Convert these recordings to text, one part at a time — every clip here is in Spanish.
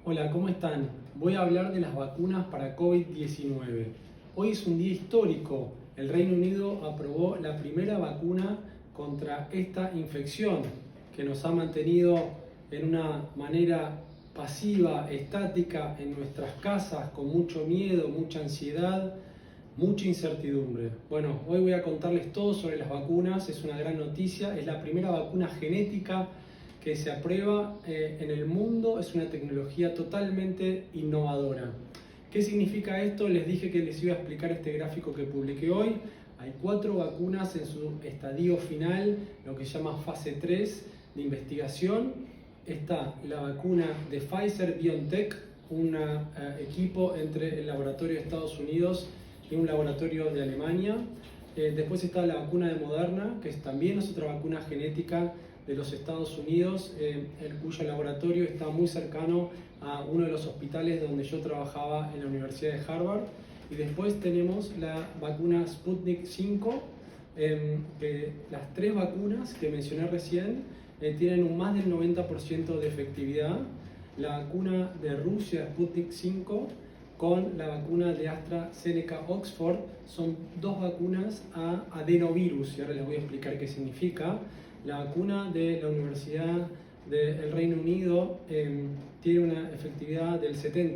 Hola, ¿cómo están? Voy a hablar de las vacunas para COVID-19. Hoy es un día histórico. El Reino Unido aprobó la primera vacuna contra esta infección que nos ha mantenido en una manera pasiva, estática, en nuestras casas, con mucho miedo, mucha ansiedad, mucha incertidumbre. Bueno, hoy voy a contarles todo sobre las vacunas. Es una gran noticia. Es la primera vacuna genética que se aprueba en el mundo. Es una tecnología totalmente innovadora. ¿Qué significa esto? Les dije que les iba a explicar este gráfico que publiqué hoy. Hay 4 vacunas en su estadio final, lo que se llama fase 3 de investigación. Está la vacuna de Pfizer-BioNTech, un equipo entre el laboratorio de Estados Unidos y un laboratorio de Alemania. Después está la vacuna de Moderna, que también es otra vacuna genética de los Estados Unidos, cuyo laboratorio está muy cercano a uno de los hospitales donde yo trabajaba en la Universidad de Harvard. Y después tenemos la vacuna Sputnik 5, que las 3 vacunas que mencioné recién tienen un más del 90% de efectividad. La vacuna de Rusia, Sputnik 5, con la vacuna de AstraZeneca Oxford, son 2 vacunas a adenovirus, y ahora les voy a explicar qué significa. La vacuna de la Universidad del Reino Unido tiene una efectividad del 70%.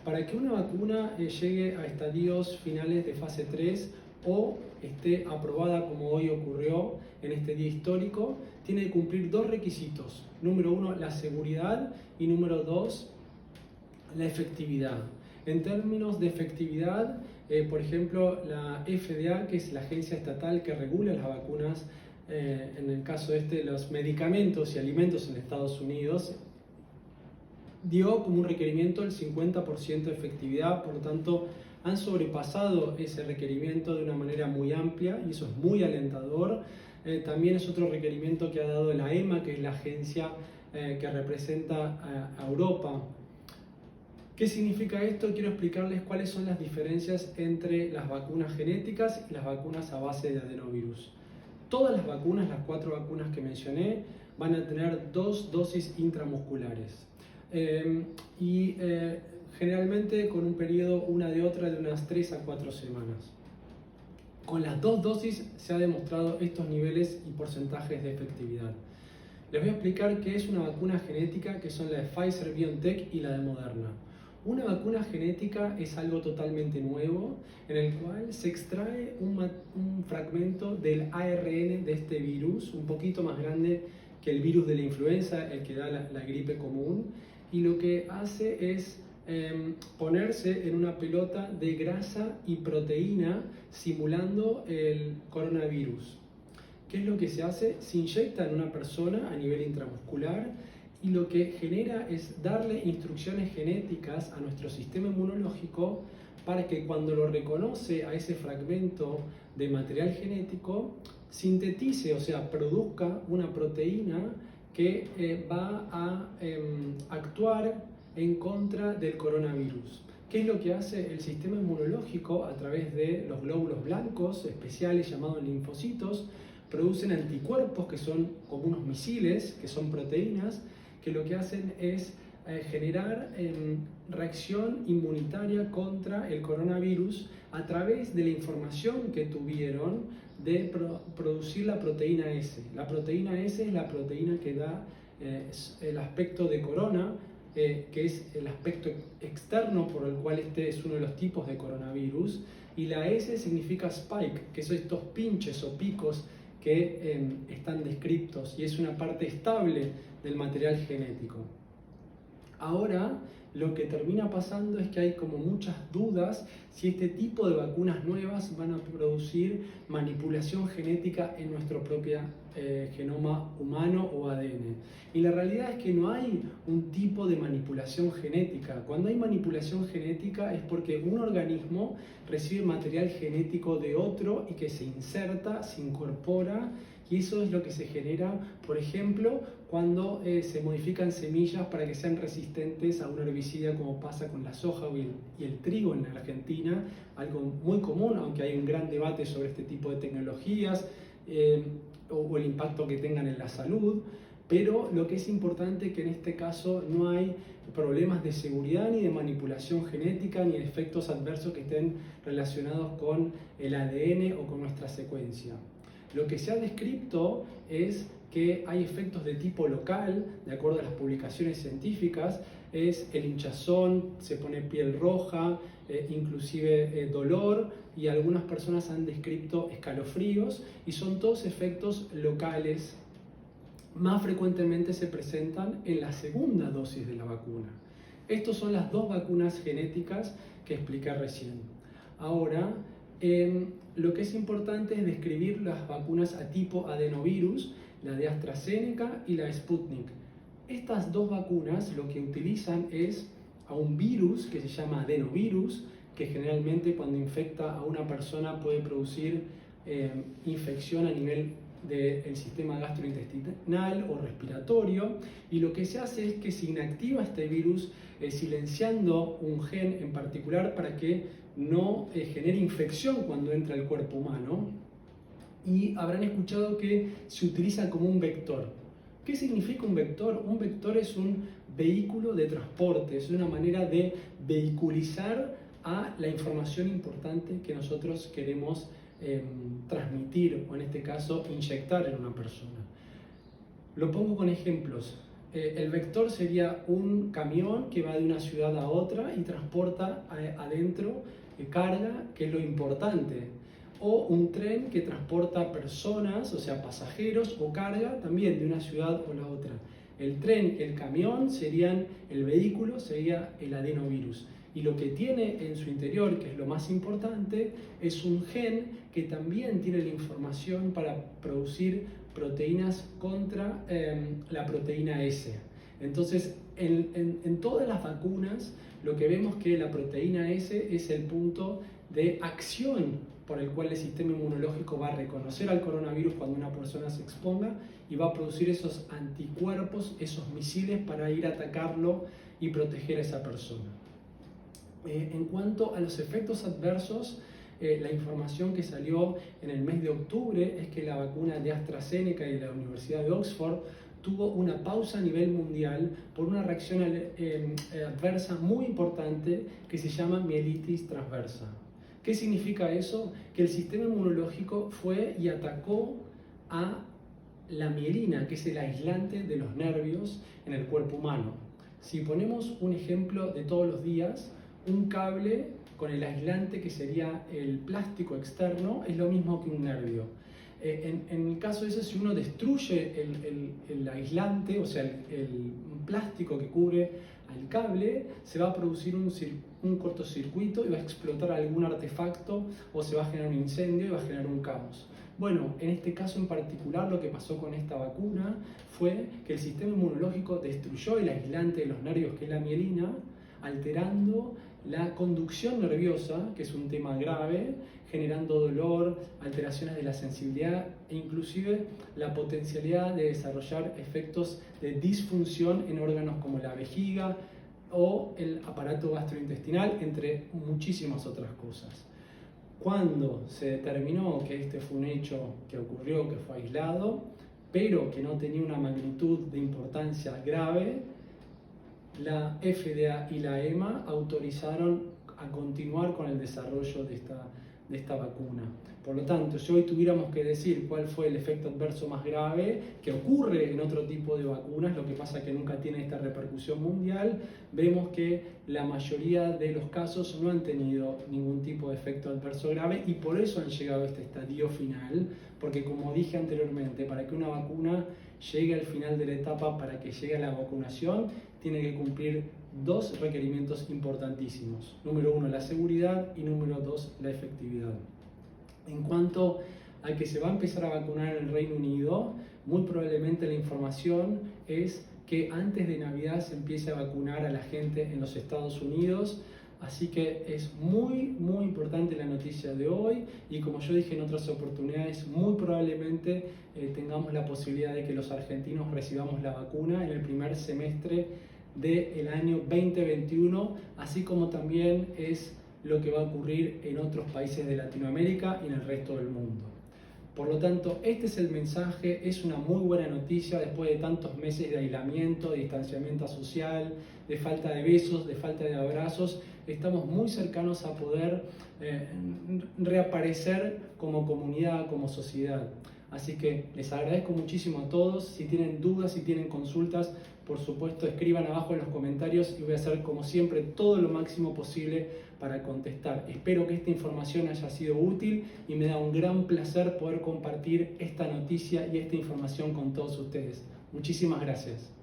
Para que una vacuna llegue a estadios finales de fase 3 o esté aprobada como hoy ocurrió en este día histórico, tiene que cumplir 2 requisitos. Número 1, la seguridad, y número 2, la efectividad. En términos de efectividad, por ejemplo, la FDA, que es la agencia estatal que regula las vacunas, en el caso los medicamentos y alimentos en Estados Unidos, dio como un requerimiento el 50% de efectividad. Por lo tanto, han sobrepasado ese requerimiento de una manera muy amplia, y eso es muy alentador. También es otro requerimiento que ha dado la EMA, que es la agencia que representa a Europa. ¿Qué significa esto? Quiero explicarles cuáles son las diferencias entre las vacunas genéticas y las vacunas a base de adenovirus. Todas las vacunas, las 4 vacunas que mencioné, van a tener 2 dosis intramusculares. Generalmente con un periodo una de otra de unas 3 a 4 semanas. Con las 2 dosis se ha demostrado estos niveles y porcentajes de efectividad. Les voy a explicar qué es una vacuna genética, que son la de Pfizer-BioNTech y la de Moderna. Una vacuna genética es algo totalmente nuevo, en el cual se extrae un fragmento del ARN de este virus, un poquito más grande que el virus de la influenza, el que da la gripe común, y lo que hace es ponerse en una pelota de grasa y proteína simulando el coronavirus. ¿Qué es lo que se hace? Se inyecta en una persona a nivel intramuscular, y lo que genera es darle instrucciones genéticas a nuestro sistema inmunológico para que cuando lo reconoce a ese fragmento de material genético, sintetice, o sea, produzca una proteína que va a actuar en contra del coronavirus. ¿Qué es lo que hace el sistema inmunológico? A través de los glóbulos blancos especiales llamados linfocitos, producen anticuerpos que son como unos misiles, que son proteínas, que lo que hacen es generar reacción inmunitaria contra el coronavirus a través de la información que tuvieron de producir la proteína S. La proteína S es la proteína que da el aspecto de corona, que es el aspecto externo por el cual este es uno de los tipos de coronavirus, y la S significa spike, que son estos pinches o picos que están descritos, y es una parte estable del material genético. Ahora lo que termina pasando es que hay como muchas dudas si este tipo de vacunas nuevas van a producir manipulación genética en nuestro propio genoma humano o ADN. Y la realidad es que no hay un tipo de manipulación genética. Cuando hay manipulación genética es porque un organismo recibe material genético de otro y que se inserta, se incorpora, y eso es lo que se genera, por ejemplo, cuando se modifican semillas para que sean resistentes a un herbicida, como pasa con la soja y el trigo en Argentina, algo muy común, aunque hay un gran debate sobre este tipo de tecnologías o el impacto que tengan en la salud. pero lo que es importante es que en este caso no hay problemas de seguridad ni de manipulación genética ni de efectos adversos que estén relacionados con el ADN o con nuestra secuencia. Lo que se ha descrito es que hay efectos de tipo local, de acuerdo a las publicaciones científicas, es el hinchazón, se pone piel roja, inclusive dolor, y algunas personas han descrito escalofríos, y son todos efectos locales. Más frecuentemente se presentan en la segunda dosis de la vacuna. Estas son las dos vacunas genéticas que expliqué recién. Ahora, lo que es importante es describir las vacunas a tipo adenovirus, la de AstraZeneca y la de Sputnik. Estas dos vacunas lo que utilizan es a un virus que se llama adenovirus, que generalmente cuando infecta a una persona puede producir infección a nivel del sistema gastrointestinal o respiratorio, y lo que se hace es que se inactiva este virus silenciando un gen en particular para que no genere infección cuando entra al cuerpo humano, y habrán escuchado que se utiliza como un vector. ¿Qué significa un vector? Un vector es un vehículo de transporte, es una manera de vehiculizar a la información importante que nosotros queremos transmitir, o en este caso inyectar en una persona. Lo pongo con ejemplos. El vector sería un camión que va de una ciudad a otra y transporta adentro carga, que es lo importante, o un tren que transporta personas, o sea, pasajeros o carga también de una ciudad o la otra. El tren, el camión serían, el vehículo sería el adenovirus. Y lo que tiene en su interior, que es lo más importante, es un gen que también tiene la información para producir proteínas contra la proteína S. Entonces, en todas las vacunas, lo que vemos que la proteína S es el punto de acción por el cual el sistema inmunológico va a reconocer al coronavirus cuando una persona se exponga y va a producir esos anticuerpos, esos misiles para ir a atacarlo y proteger a esa persona. En cuanto a los efectos adversos, la información que salió en el mes de octubre es que la vacuna de AstraZeneca y de la Universidad de Oxford tuvo una pausa a nivel mundial por una reacción adversa muy importante que se llama mielitis transversa. ¿Qué significa eso? Que el sistema inmunológico fue y atacó a la mielina, que es el aislante de los nervios en el cuerpo humano. Si ponemos un ejemplo de todos los días, un cable con el aislante, que sería el plástico externo, es lo mismo que un nervio. En el caso de eso, si uno destruye el aislante, o sea, el plástico que cubre al cable, se va a producir un cortocircuito y va a explotar algún artefacto, o se va a generar un incendio y va a generar un caos. Bueno, en este caso en particular, lo que pasó con esta vacuna fue que el sistema inmunológico destruyó el aislante de los nervios, que es la mielina, alterando la conducción nerviosa, que es un tema grave, generando dolor, alteraciones de la sensibilidad e inclusive la potencialidad de desarrollar efectos de disfunción en órganos como la vejiga o el aparato gastrointestinal, entre muchísimas otras cosas. Cuando se determinó que este fue un hecho que ocurrió, que fue aislado, pero que no tenía una magnitud de importancia grave, la FDA y la EMA autorizaron a continuar con el desarrollo de esta vacuna. Por lo tanto, si hoy tuviéramos que decir cuál fue el efecto adverso más grave, que ocurre en otro tipo de vacunas, lo que pasa es que nunca tiene esta repercusión mundial, vemos que la mayoría de los casos no han tenido ningún tipo de efecto adverso grave, y por eso han llegado a este estadio final, porque como dije anteriormente, para que una vacuna llegue al final de la etapa, para que llegue a la vacunación, tiene que cumplir dos requerimientos importantísimos. Número uno, la seguridad, y número dos, la efectividad. En cuanto a que se va a empezar a vacunar en el Reino Unido, muy probablemente la información es que antes de Navidad se empiece a vacunar a la gente en los Estados Unidos. Así que es muy importante la noticia de hoy, y como yo dije en otras oportunidades, muy probablemente tengamos la posibilidad de que los argentinos recibamos la vacuna en el primer semestre del año 2021, así como también es lo que va a ocurrir en otros países de Latinoamérica y en el resto del mundo. Por lo tanto, este es el mensaje, es una muy buena noticia después de tantos meses de aislamiento, de distanciamiento social, de falta de besos, de falta de abrazos. Estamos muy cercanos a poder reaparecer como comunidad, como sociedad. Así que les agradezco muchísimo a todos. Si tienen dudas, si tienen consultas, por supuesto escriban abajo en los comentarios y voy a hacer como siempre todo lo máximo posible para contestar. Espero que esta información haya sido útil y me da un gran placer poder compartir esta noticia y esta información con todos ustedes. Muchísimas gracias.